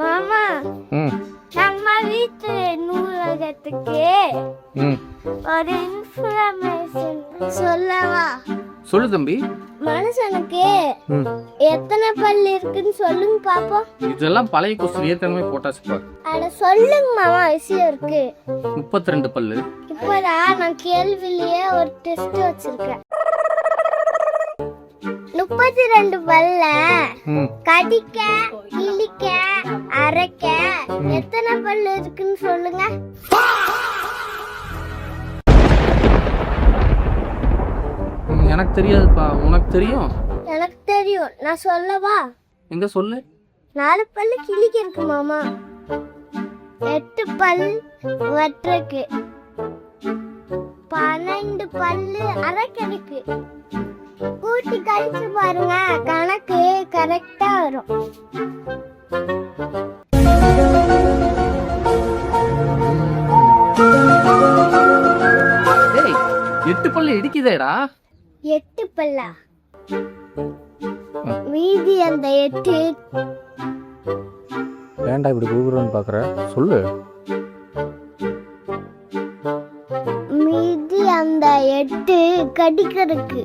மாமா ம் நம்ம வீட்டு நூலகத்துக்கு ம் ஒரு இன்ஃபர்மேஷன் சொல்லவா? சொல்லு தம்பி. மனுஷனுக்கு ம் எத்தனை பல்லு இருக்குன்னு சொல்லுங்க பாப்போம். இதெல்லாம் பழைய கொஸ்டின் ஏற்கனவே போட்டாச்சுப்பா. அட சொல்லுங்க மாமா, விஷயம் இருக்கு. 32 பல்லு. இப்பதான் நான் கேள்வியிலேயே ஒரு டெஸ்ட் வச்சிருக்கேன். 32 பல்ல கடிக்க கிழிக்க அரைக்க எத்தனை பல்லு இருக்குன்னு சொல்லுங்க. எனக்கு தெரியாதுப்பா, உனக்கு தெரியும்? எனக்கு தெரியும், நான் சொல்லவா? எங்க சொல்லு. 4 பல்லு கிழிக்க இருக்கு மாமா, 8 பல் வெட்டுறக்கு, 12 பல்லு அரைக்கடிக்கு. கூட்டி கழிச்சு பாருங்க, கணக்கு கரெக்டா வரும். ஏய் 8 பல்லு இடிக்குதேடா. 8 பல்லா? மீதி அந்த 8 ஏன்டா இப்படி கூகுறன்னு பாக்குற? சொல்லு. மீதி அந்த 8 கடிக்கிறதுக்கு.